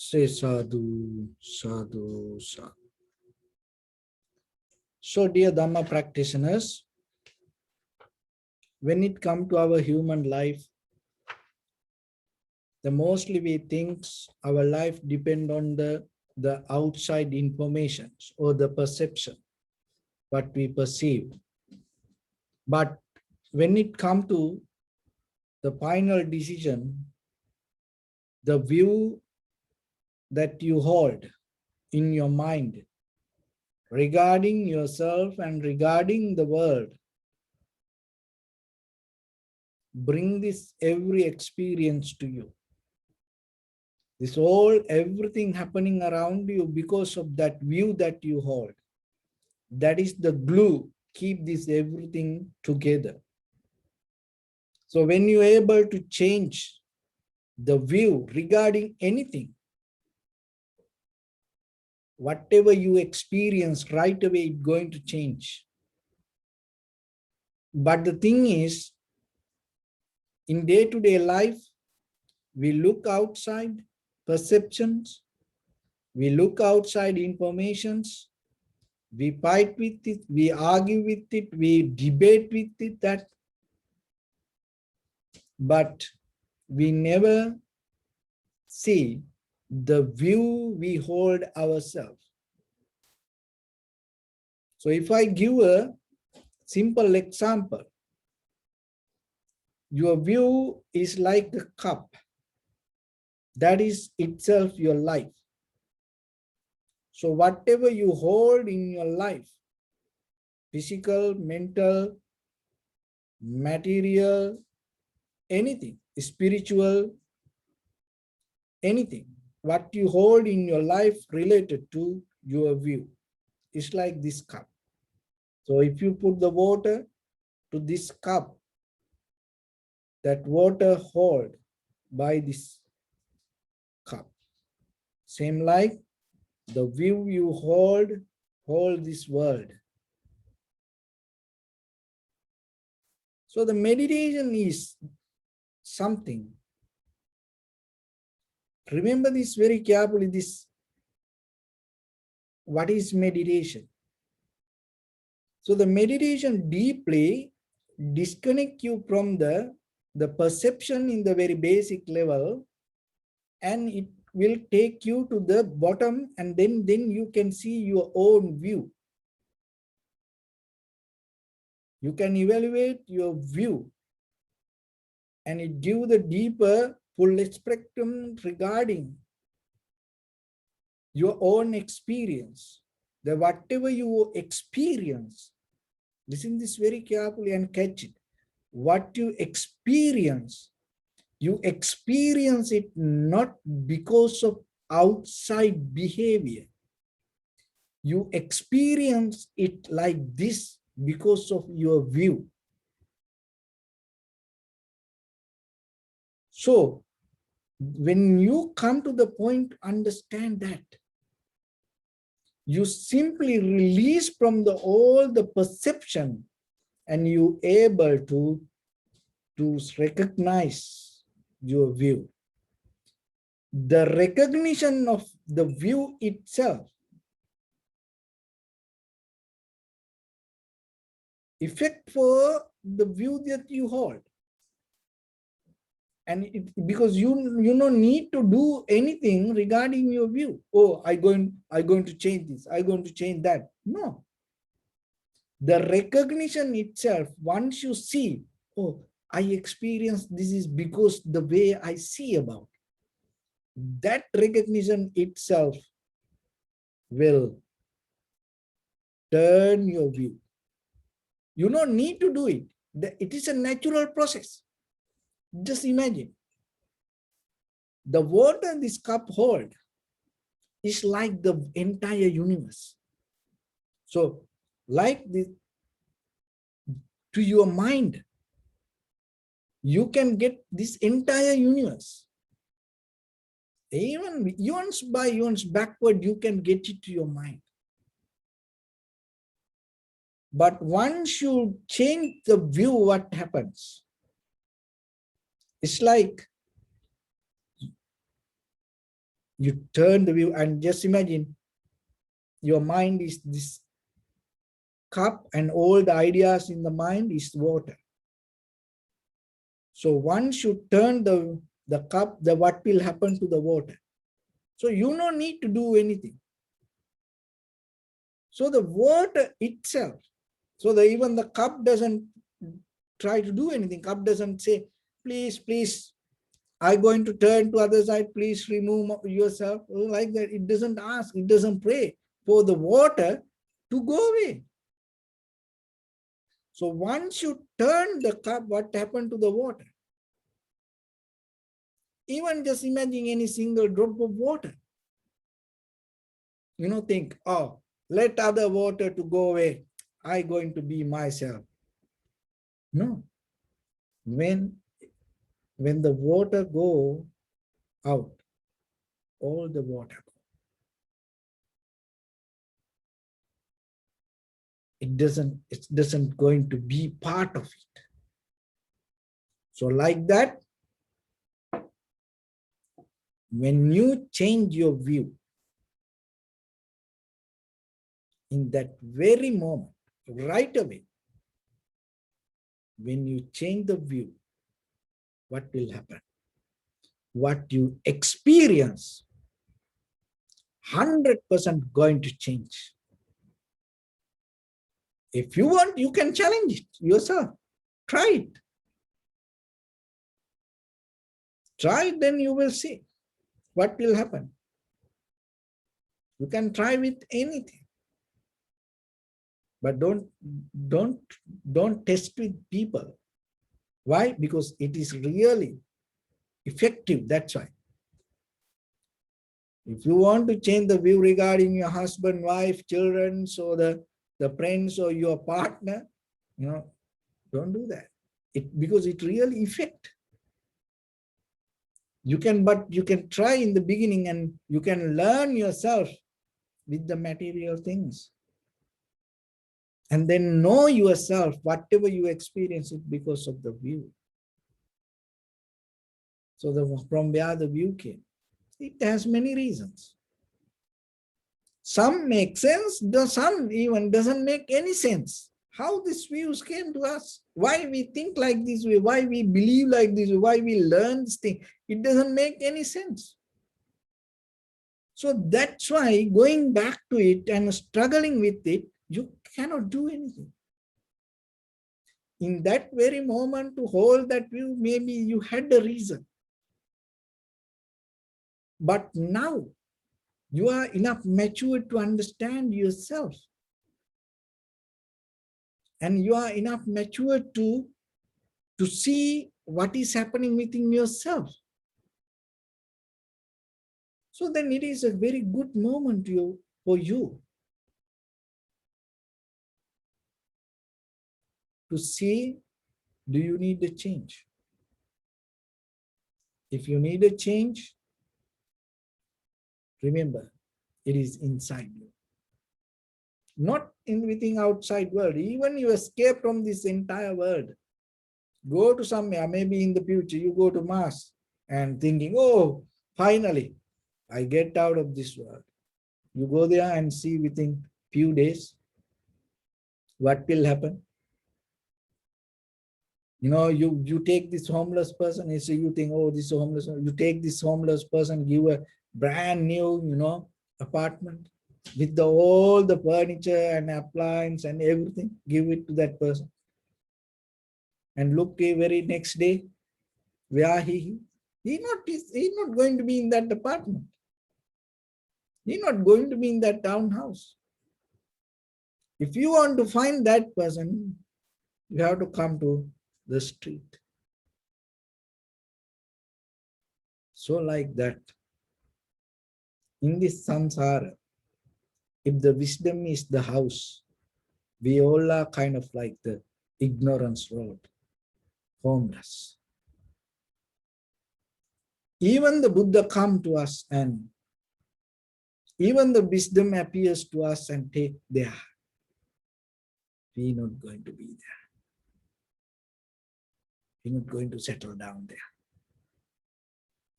Say sadhu, sadhu, sadhu. So, dear Dharma practitioners, when it comes to our human life, the mostly we think our life depend on the outside information or the perception, what we perceive. But when it comes to the final decision, the view that you hold in your mind regarding yourself and regarding the world, bring this every experience to you. This all, everything happening around you because of that view that you hold. That is the glue, keep this everything together. So when you're able to change the view regarding anything, whatever you experience right away, it's going to change. But the thing is, in day-to-day life, we look outside perceptions, we look outside informations, we fight with it, we argue with it, we debate with it, that, but we never see the view we hold ourselves. So if I give a simple example, your view is like a cup. That is itself your life. So whatever you hold in your life, physical, mental, material, anything, spiritual, anything, what you hold in your life related to your view is like this cup. So if you put the water to this cup, that water hold by this cup. Same like the view you hold this world. So the meditation is something. Remember this very carefully, this, what is meditation? So the meditation deeply disconnect you from the perception in the very basic level, and it will take you to the bottom, and then you can see your own view. You can evaluate your view, and it gives the deeper full spectrum regarding your own experience. The whatever you experience, listen this very carefully and catch it. What you experience it not because of outside behavior. You experience it like this because of your view. So when you come to the point to understand that, you simply release from all the perception, and you able to recognize your view. The recognition of the view itself effect for the view that you hold. And because you don't need to do anything regarding your view. Oh, I'm going to change this, I'm going to change that. No. The recognition itself, once you see, oh, I experience this is because the way I see about it, that recognition itself will turn your view. You don't need to do it. It is a natural process. Just imagine. The water this cup hold is like the entire universe. So, like this, to your mind, you can get this entire universe. Even eons by eons backward, you can get it to your mind. But once you change the view, what happens? It's like You turn the view and just imagine your mind is this cup and all the ideas in the mind is water. So once you turn the cup, what will happen to the water? So you don't need to do anything. So the water itself, so even the cup doesn't try to do anything. Cup doesn't say, please, please, I'm going to turn to other side, please remove yourself. Like that, it doesn't ask, it doesn't pray for the water to go away. So once you turn the cup, what happened to the water? Even just imagine any single drop of water. Think, oh, let other water to go away. I'm going to be myself. No. When the water go out, all the water go. It doesn't going to be part of it. So like that, when you change your view, in that very moment, right away, when you change the view, what will happen? What you experience, 100% going to change. If you want, you can challenge it yourself. Try it. Try it, then you will see what will happen. You can try with anything. But don't test with people. Why? Because it is really effective. That's why. If you want to change the view regarding your husband, wife, children, so the friends or your partner, don't do that. Because it really affect. But you can try in the beginning and you can learn yourself with the material things. And then know yourself, whatever you experience it because of the view. So from where the view came, it has many reasons. Some make sense, some even doesn't make any sense. How these views came to us, why we think like this way, why we believe like this way, why we learn this thing, it doesn't make any sense. So that's why going back to it and struggling with it, you cannot do anything. In that very moment to hold that view, maybe you had a reason. But now you are enough mature to understand yourself. And you are enough mature to see what is happening within yourself. So then it is a very good moment for you to see, do you need a change? If you need a change, remember, it is inside you. Not in within outside world. Even you escape from this entire world. Go to somewhere, maybe in the future, you go to Mars and thinking, oh, finally, I get out of this world. You go there and see within few days, what will happen? You take this homeless person, and so you think, oh, this homeless, you take this homeless person, give a brand new, apartment with all the furniture and appliance and everything, give it to that person. And look, the very next day, where he's not going to be in that apartment. He's not going to be in that townhouse. If you want to find that person, you have to come to the street. So like that, in this samsara, if the wisdom is the house, we all are kind of like the ignorance road, homeless. Even the Buddha come to us and even the wisdom appears to us and take there. We're not going to be there. We're not going to settle down there.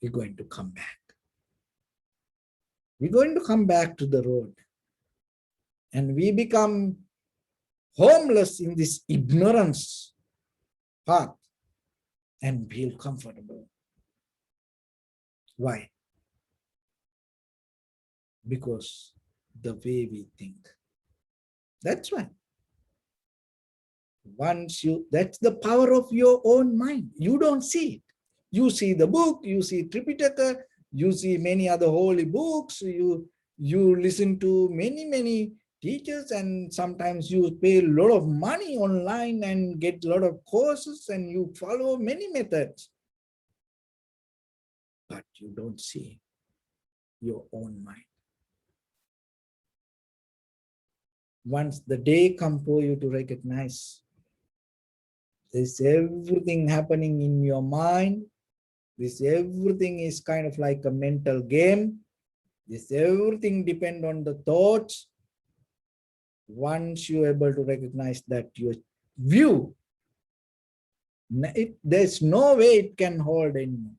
We're going to come back. we're going to come back to the road. And we become homeless in this ignorance path and feel comfortable. Why? Because the way we think. That's why. That's the power of your own mind. You don't see it. You see the book, you see Tripitaka, you see many other holy books, you listen to many teachers, and sometimes you pay a lot of money online and get a lot of courses and you follow many methods. But you don't see your own mind. Once the day comes for you to recognize this everything happening in your mind, this everything is kind of like a mental game, this everything depends on the thoughts. Once you're able to recognize that your view, there's no way it can hold anymore.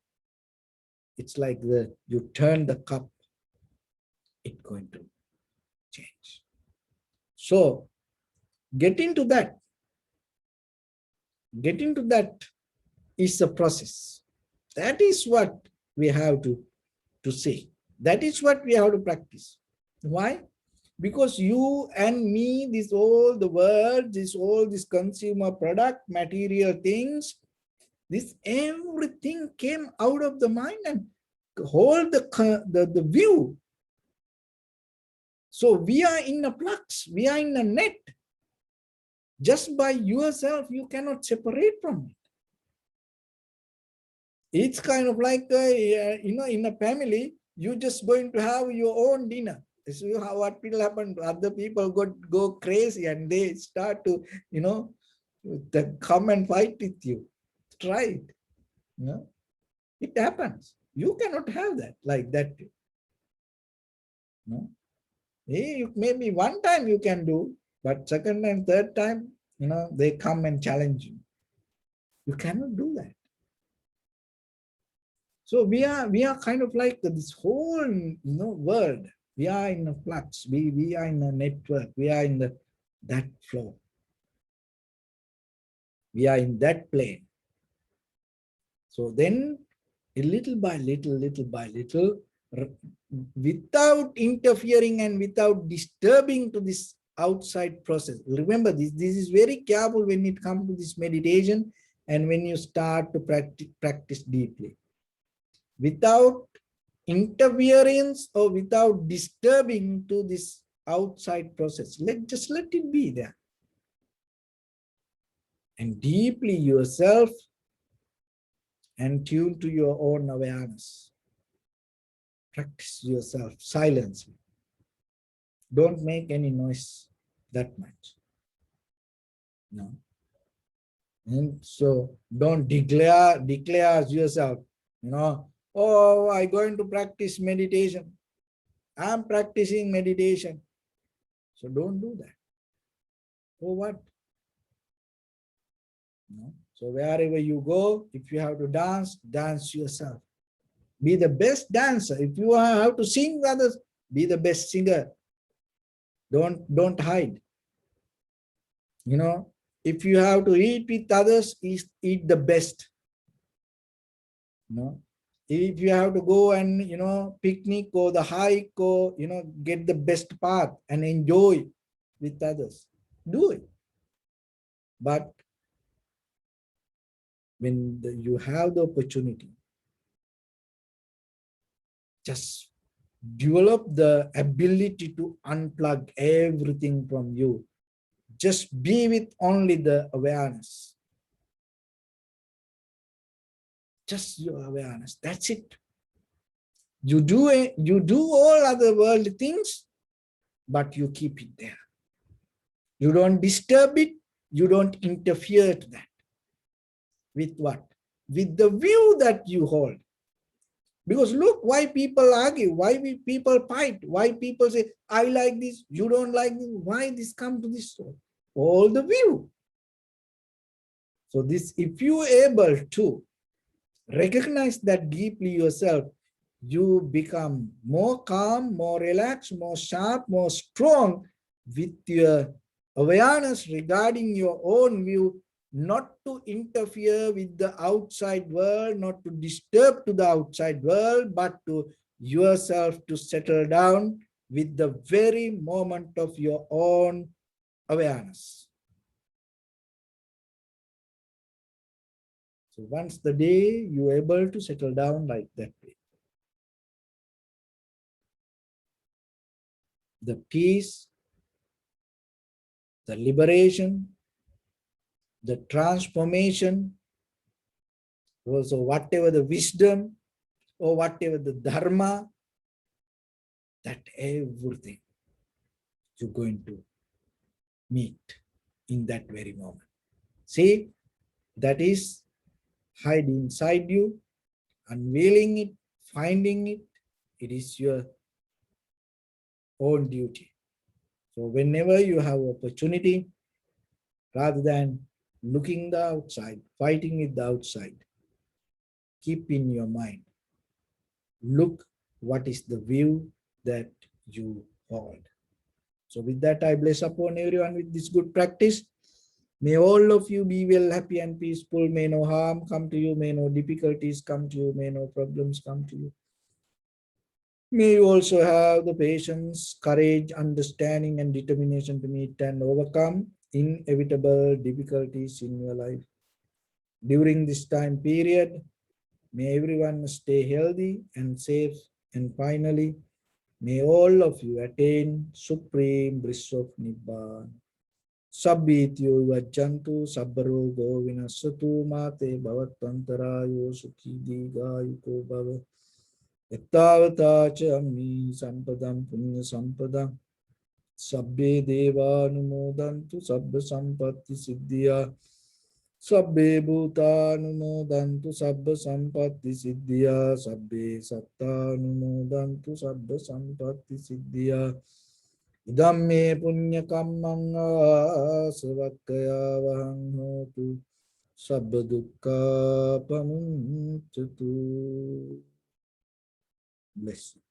It's like you turn the cup, it's going to change. So get into that is a process. That is what we have to see. That is what we have to practice. Why? Because you and me, all the world, all this consumer product, material things, this everything came out of the mind and hold the view. So we are in a flux, we are in a net. Just by yourself, you cannot separate from it. It's kind of like, in a family, you're just going to have your own dinner. This is what will happen. Other people go crazy and they start to, come and fight with you. Try it. It happens. You cannot have that like that. Maybe one time you can do, but second and third time, they come and challenge you. You cannot do that. So we are kind of like this whole world. We are in a flux. We are in a network. We are in that flow. We are in that plane. So then, little by little, without interfering and without disturbing to this outside process. Remember this is very careful when it comes to this meditation and when you start to practice deeply. Without interference or without disturbing to this outside process. Just let it be there. And deeply yourself and tune to your own awareness. Practice yourself silently. Don't make any noise that much. No. And so don't declare yourself, oh, I'm going to practice meditation. I'm practicing meditation. So don't do that. For what? No. So wherever you go, if you have to dance, dance yourself. Be the best dancer. If you have to sing with others, be the best singer. Don't hide. If you have to eat with others, eat the best. If you have to go and picnic or the hike or get the best path and enjoy with others, do it. But when you have the opportunity, just develop the ability to unplug everything from you. Just be with only the awareness. Just your awareness. That's it. You do all other worldly things, but you keep it there. You don't disturb it. You don't interfere to that. With what? With the view that you hold. Because look, why people argue, why people fight, why people say, I like this, you don't like this, why this come to this story? All the view. So this, if you are able to recognize that deeply yourself, you become more calm, more relaxed, more sharp, more strong with your awareness regarding your own view, not to interfere with the outside world, not to disturb to the outside world, but to yourself to settle down with the very moment of your own awareness. So once the day you're able to settle down like that way, the peace, the liberation, the transformation, also whatever the wisdom or whatever the dharma, that everything you're going to meet in that very moment. See, that is hide inside you, unveiling it, finding it. It is your own duty. So whenever you have opportunity, rather than looking the outside, fighting with the outside, keep in your mind, look what is the view that you hold. So with that, I bless upon everyone with this good practice. May all of you be well, happy and peaceful. May no harm come to you. May no difficulties come to you. May no problems come to you. May you also have the patience, courage, understanding, and determination to meet and overcome inevitable difficulties in your life. During this time period, may everyone stay healthy and safe. And finally, may all of you attain supreme bliss of Nibbana. Sabbityo vajjantu sabbarogo vinasatu mate bhavatantarayo sukhi digayuko bhava. Yattavata cha ammi sampadam punya sampadam sabbe deva anumodantu sabba sampatti siddhya sabbe bhuta anumodantu sabba sampatti siddhya sabbe satta anumodantu sabba sampatti siddhya idam me punya kammang savakaya vahang hotu sabba dukkha pamuncatu. Bless you.